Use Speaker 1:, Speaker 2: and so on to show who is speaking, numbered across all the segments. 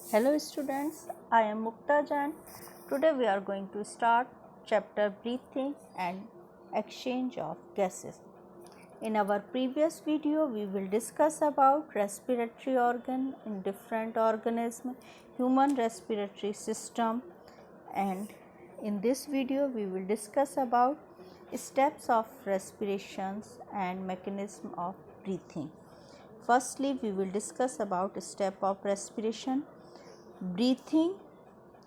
Speaker 1: Hello students, I am Mukta Jain. Today we are going to start chapter breathing and exchange of gases. In our previous video we will discuss about respiratory organ in different organism, human respiratory system, and in this video we will discuss about steps of respirations and mechanism of breathing. Firstly, we will discuss about step of respiration. Breathing,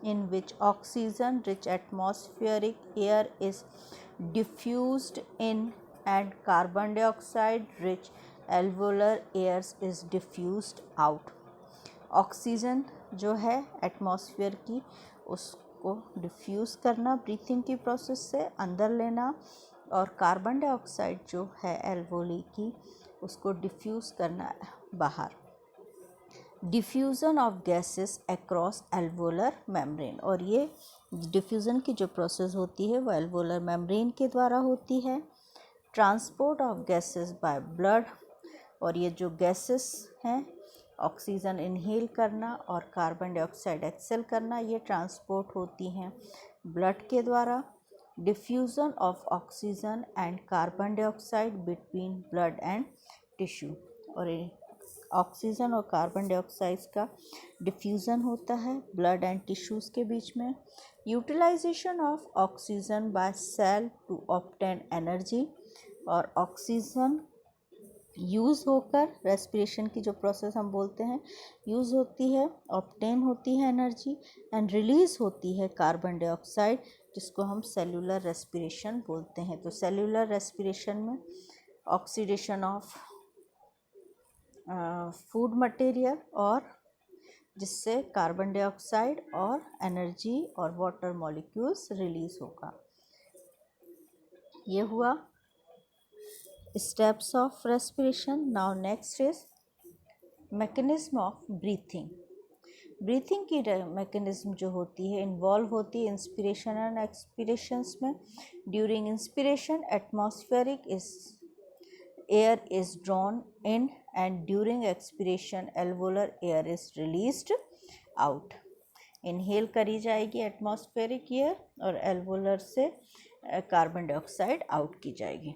Speaker 1: in which oxygen rich atmospheric air is diffused in and carbon dioxide rich alveolar air is diffused out. Oxygen जो है atmosphere की उसको diffuse करना breathing की process से अंदर लेना, और कार्बन डाइऑक्साइड जो है एल्वोली की उसको डिफ्यूज़ करना बाहर. Diffusion of gases across alveolar membrane, और ये डिफ्यूज़न की जो प्रोसेस होती है वो एल्वोलर मेम्ब्रेन के द्वारा होती है. Transport of gases by blood, और ये जो गैसेस हैं ऑक्सीजन इनहेल करना और कार्बन डाइऑक्साइड एक्सेल करना, ये ट्रांसपोर्ट होती हैं ब्लड के द्वारा. Diffusion of oxygen and carbon dioxide between blood and tissue, और ऑक्सीजन और कार्बन डाइऑक्साइड का डिफ्यूज़न होता है ब्लड एंड टिश्यूज़ के बीच में. Utilization of oxygen by cell to obtain energy, और ऑक्सीजन यूज़ होकर रेस्पिरेशन की जो प्रोसेस हम बोलते हैं यूज़ होती है, ऑब्टेन होती है एनर्जी, एंड रिलीज़ होती है कार्बन डाइऑक्साइड, जिसको हम सेल्यूलर रेस्पिरेशन बोलते हैं. तो सेल्यूलर रेस्पिरेशन में ऑक्सीडेशन ऑफ फूड मटेरियल, और जिससे कार्बन डाइऑक्साइड और एनर्जी और वाटर मॉलिक्यूल्स रिलीज होगा. ये हुआ steps of respiration. Now next is mechanism of breathing. Breathing की मैकेनिज्म जो होती है इन्वॉल्व होती है इंस्पिरेशन एंड एक्सपिरेशंस में. During inspiration atmospheric air is drawn in, and during expiration alveolar air is released out. Inhale करी जाएगी एटमॉस्फेरिक एयर और एल्वोलर से कार्बन डाइऑक्साइड आउट की जाएगी.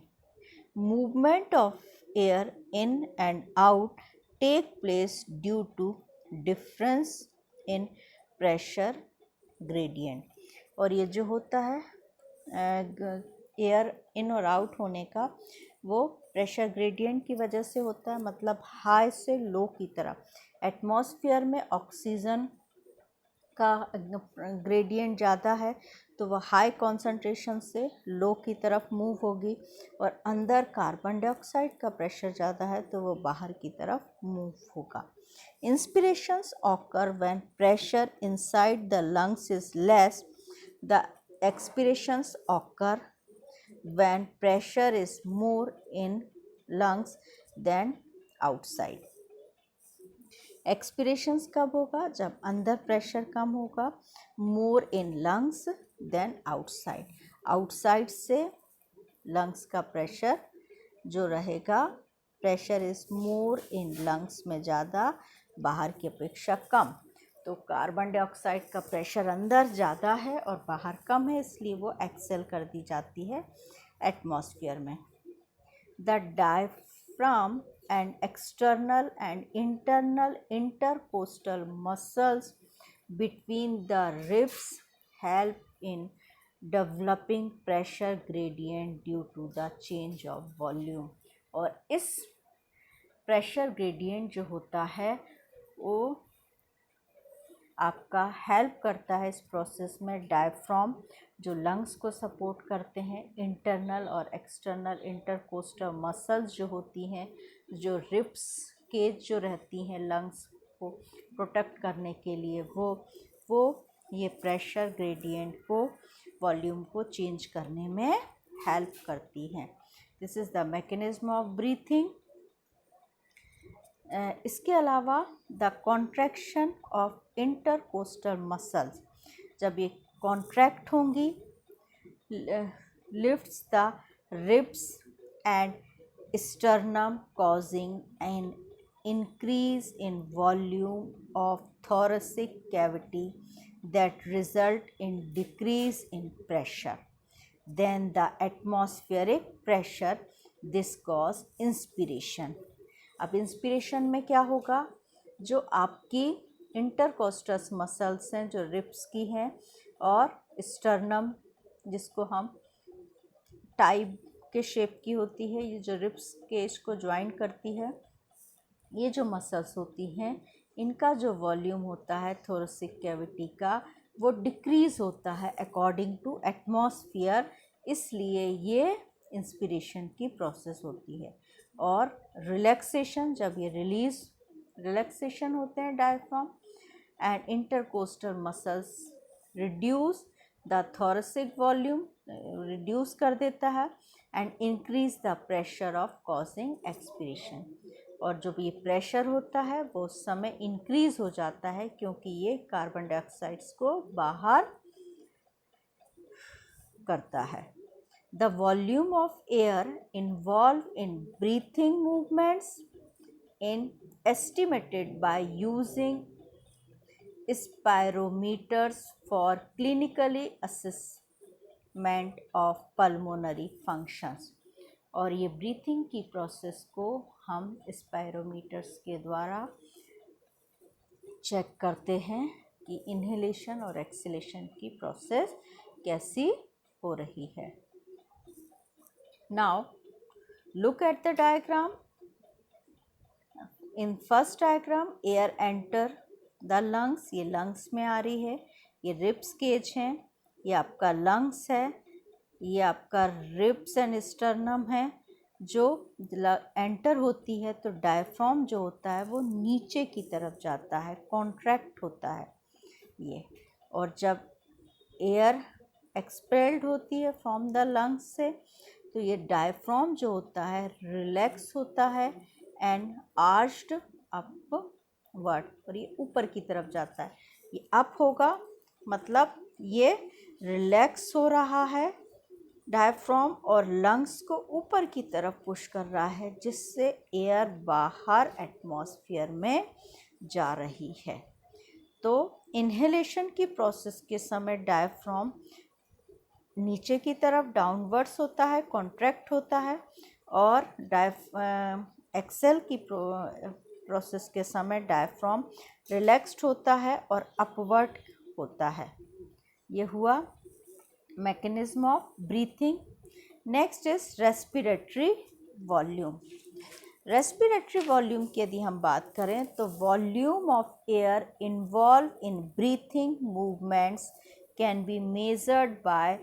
Speaker 1: Movement of air in and out take place due to difference in pressure gradient, और ये जो होता है एयर इन और आउट होने का वो प्रेशर ग्रेडियंट की वजह से होता है, मतलब हाई से लो की तरफ. एटमॉस्फेयर में ऑक्सीजन का ग्रेडियंट ज़्यादा है तो वह हाई कॉन्सेंट्रेशन से लो की तरफ मूव होगी, और अंदर कार्बन डाइऑक्साइड का प्रेशर ज़्यादा है तो वो बाहर की तरफ मूव होगा. Inspirations occur when pressure inside the lungs is less. The expirations occur when pressure is more in lungs than outside. Expirations कब होगा? जब अंदर प्रेशर कम होगा. More in lungs than outside, outside से लंग्स का प्रेशर जो रहेगा, pressure is more in lungs में ज़्यादा, बाहर की अपेक्षा कम. तो कार्बन डाइऑक्साइड का प्रेशर अंदर ज़्यादा है और बाहर कम है, इसलिए वो एक्सेल कर दी जाती है एटमॉस्फेयर में. The diaphragm and external and internal intercostal muscles between the ribs help in developing pressure gradient due to the change of volume, और इस प्रेशर ग्रेडियंट जो होता है वो आपका हेल्प करता है इस प्रोसेस में. डायफ्राम जो लंग्स को सपोर्ट करते हैं, इंटरनल और एक्सटर्नल इंटरकोस्टल मसल्स जो होती हैं, जो रिब्स केज जो रहती हैं लंग्स को प्रोटेक्ट करने के लिए, वो ये प्रेशर ग्रेडियंट को, वॉल्यूम को चेंज करने में हेल्प करती हैं. This is the mechanism of breathing. इसके अलावा the contraction of intercostal muscles, जब ये कॉन्ट्रैक्ट होंगी, lifts the ribs and sternum causing an increase in volume of thoracic cavity that result in decrease in pressure than the atmospheric pressure. This cause inspiration. अब inspiration में क्या होगा, जो आपकी इंटरकोस्टस muscles हैं जो रिब्स की हैं और स्टर्नम जिसको हम टाइप के शेप की होती है, ये जो रिब्स केज को ज्वाइन करती है, ये जो मसल्स होती हैं इनका जो वॉल्यूम होता है थोरेसिक कैविटी का वो डिक्रीज़ होता है अकॉर्डिंग टू एटमॉस्फेयर, इसलिए ये इंस्पिरेशन की प्रोसेस होती है। और रिलैक्सेशन, जब ये रिलैक्सेशन होते हैं diaphragm and intercostal muscles reduce the thoracic volume, reduce कर देता है and increase the pressure of causing expiration. और जो ये प्रेशर होता है वो उस समय इंक्रीज़ हो जाता है क्योंकि ये कार्बन डाइऑक्साइड्स को बाहर करता है। The volume of air involve in breathing movements in estimated by using spirometers for clinically assessment of pulmonary functions. और ये ब्रीथिंग की प्रोसेस को हम स्पायरोमीटर्स के द्वारा चेक करते हैं कि इन्हेलेशन और एक्सहेलेशन की प्रोसेस कैसी हो रही है। Now look at the diagram. In first diagram air enter the lungs, ये लंग्स में आ रही है, ये रिब्स केज हैं, ये आपका लंग्स है, ये आपका रिब्स एंड स्टर्नम है। जो एंटर होती है तो डायफ्राम जो होता है वो नीचे की तरफ जाता है, कॉन्ट्रैक्ट होता है ये। और जब एयर एक्सपेल्ड होती है फ्रॉम द लंग्स से तो ये डायफ्राम जो होता है रिलैक्स होता है एंड आर्च्ड अपवर्ड, और ये ऊपर की तरफ जाता है। ये अप होगा मतलब ये रिलैक्स हो रहा है डायफ्राम और लंग्स को ऊपर की तरफ पुश कर रहा है जिससे एयर बाहर एटमॉस्फेयर में जा रही है। तो इन्हेलेशन की प्रोसेस के समय डायफ्राम नीचे की तरफ डाउनवर्ड्स होता है, कॉन्ट्रैक्ट होता है, और एक्सेल की प्रोसेस के समय डायफ्राम रिलैक्स्ड होता है और अपवर्ड होता है। ये हुआ mechanism of breathing. Next is respiratory volume. Respiratory volume की यदि हम बात करें तो volume of air involve in breathing movements can be measured by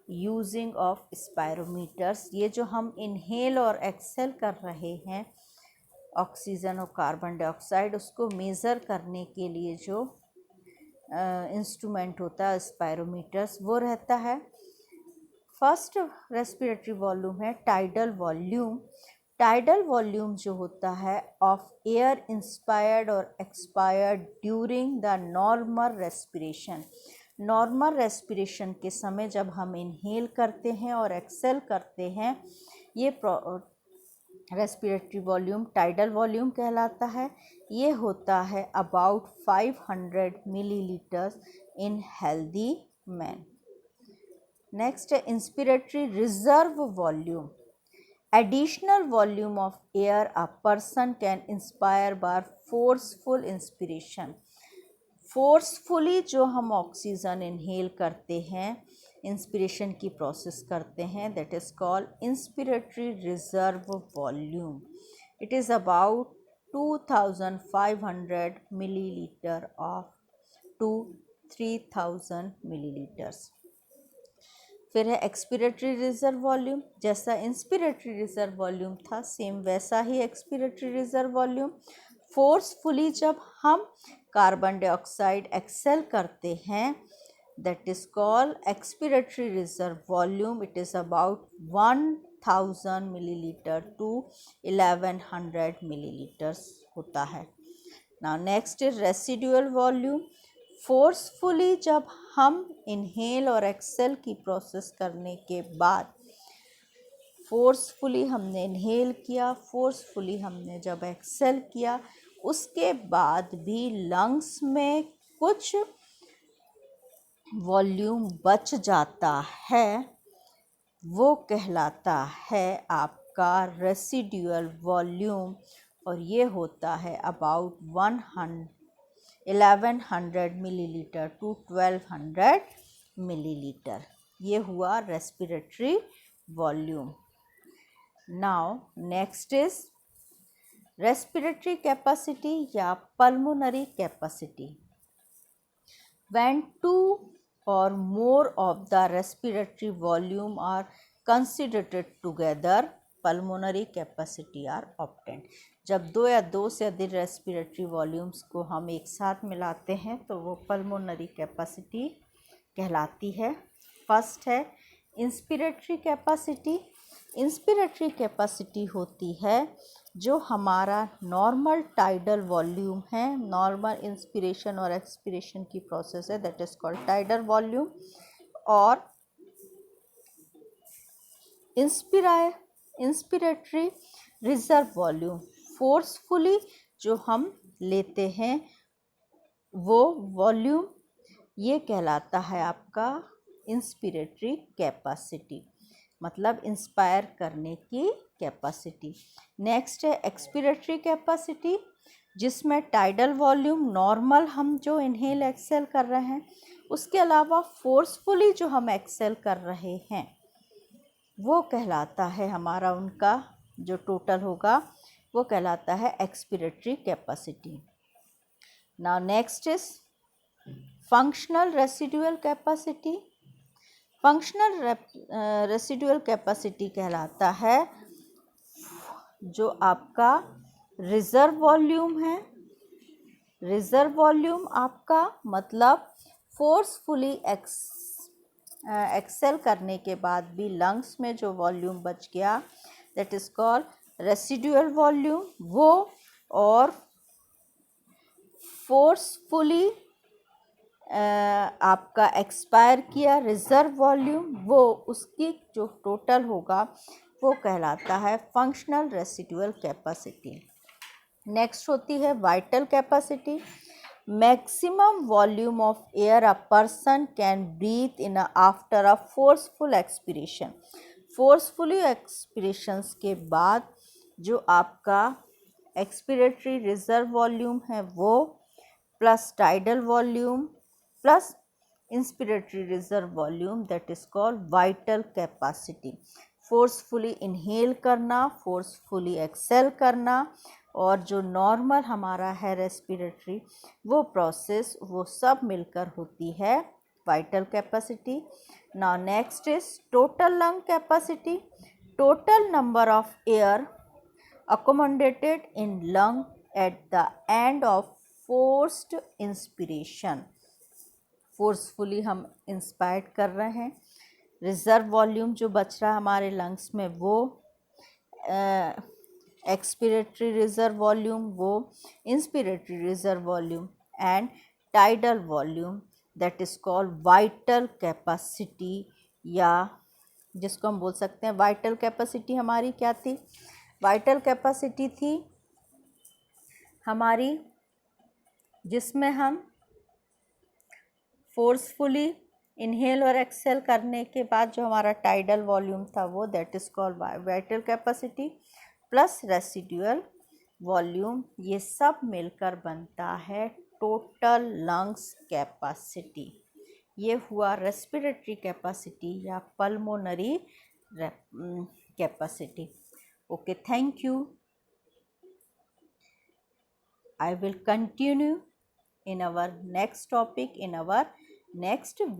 Speaker 1: using of spirometers. ये जो हम इनहेल और एक्सेल कर रहे हैं ऑक्सीजन और कार्बन डाइऑक्साइड, उसको मेज़र करने के लिए जो इंस्ट्रूमेंट होता है स्पायरोमीटर्स, वो रहता है। फर्स्ट रेस्पिरेटरी वॉल्यूम है टाइडल वॉल्यूम। टाइडल वॉल्यूम जो होता है ऑफ एयर इंस्पायर्ड और expired during the normal respiration. Normal respiration के समय जब हम इनहेल करते हैं और एक्सेल करते हैं, ये रेस्पिरेटरी वॉल्यूम टाइडल वॉल्यूम कहलाता है। ये होता है about 500 millilitres in healthy man. Next है inspiratory reserve volume. Additional volume of air a person can inspire by forceful inspiration. Forcefully जो हम ऑक्सीजन इनहेल करते हैं, इंस्पिरेशन की प्रोसेस करते हैं, that is called inspiratory reserve volume. It is about 2500 millilitre of to 3000 millilitres. फिर है expiratory reserve volume. जैसा इंस्पिरेटरी रिजर्व वॉल्यूम था सेम वैसा ही एक्सपिरेटरी रिजर्व वॉल्यूम। फोर्सफुली जब हम कार्बन डाइऑक्साइड एक्सेल करते हैं, that is called expiratory reserve volume. It is about 1000 milliliter to 1100 milliliters होता है। Now next is residual volume. Forcefully जब हम इनहेल और एक्सेल की प्रोसेस करने के बाद फोर्सफुली हमने इनहेल किया, फोर्सफुली हमने जब एक्सेल किया, उसके बाद भी लंग्स में कुछ वॉल्यूम बच जाता है, वो कहलाता है आपका रेसिड्यूअल वॉल्यूम, और ये होता है अबाउट 1100 मिलीलीटर टू 1200 मिलीलीटर। ये हुआ respiratory volume. Now next is respiratory capacity या pulmonary capacity. When two or more of the respiratory volume are considered together, pulmonary capacity are obtained. जब दो या दो से अधिक रेस्पिरेटरी वॉल्यूम्स को हम एक साथ मिलाते हैं तो वो पल्मोनरी कैपेसिटी कहलाती है। फर्स्ट है इंस्पिरेटरी कैपेसिटी। इंस्पिरेटरी कैपेसिटी होती है जो हमारा नॉर्मल टाइडल वॉल्यूम है, नॉर्मल इंस्पिरेशन और एक्सपिरेशन की प्रोसेस है, that is called tidal volume. और इंस्पिरेटरी रिजर्व वॉल्यूम, फोर्सफुली जो हम लेते हैं वो वॉल्यूम, ये कहलाता है आपका इंस्पिरेटरी कैपेसिटी, मतलब इंस्पायर करने की कैपेसिटी। नेक्स्ट है एक्सपिरेटरी कैपेसिटी, जिसमें टाइडल वॉल्यूम नॉर्मल हम जो इनहेल एक्सेल कर रहे हैं, उसके अलावा फोर्सफुली जो हम एक्सेल कर रहे हैं वो कहलाता है हमारा, उनका जो टोटल होगा वो कहलाता है expiratory capacity. Now next is functional residual capacity. Functional residual capacity कहलाता है जो आपका रिजर्व वॉल्यूम है। रिजर्व वॉल्यूम आपका मतलब फोर्सफुली एक्सेल करने के बाद भी लंग्स में जो वॉल्यूम बच गया, that is called residual volume. वो और फोर्सफुली आपका एक्सपायर किया रिजर्व वॉल्यूम, वो उसकी जो टोटल होगा वो कहलाता है फंक्शनल रेसिडुअल कैपेसिटी। नेक्स्ट होती है vital capacity. Maximum volume of air a person can breath in after a forceful expiration. Forcefully expirations के बाद जो आपका एक्सपिरेटरी रिजर्व वॉल्यूम है वो plus tidal volume plus inspiratory reserve volume, that is called vital capacity. Forcefully inhale करना, forcefully exhale करना और जो नॉर्मल हमारा है रेस्पिरेटरी वो प्रोसेस, वो सब मिलकर होती है vital capacity. Now next is total lung capacity. Total number of air accommodated in lung at the end of forced inspiration। Forcefully हम इंस्पायर कर रहे हैं, रिजर्व वॉल्यूम जो बच रहा है हमारे लंग्स में वो एक्सपिरेटरी रिजर्व वॉल्यूम, वो inspiratory reserve volume and tidal volume, that is called vital capacity, या जिसको हम बोल सकते हैं वाइटल कैपेसिटी हमारी क्या थी। वाइटल कैपेसिटी थी हमारी जिसमें हम फोर्सफुली इनहेल और एक्सेल करने के बाद जो हमारा टाइडल वॉल्यूम था वो, that is called vital capacity plus residual volume, ये सब मिलकर बनता है टोटल लंग्स कैपेसिटी। ये हुआ रेस्पिरेटरी कैपेसिटी या pulmonary capacity. Okay, thank you. I will continue in our next topic in our next video.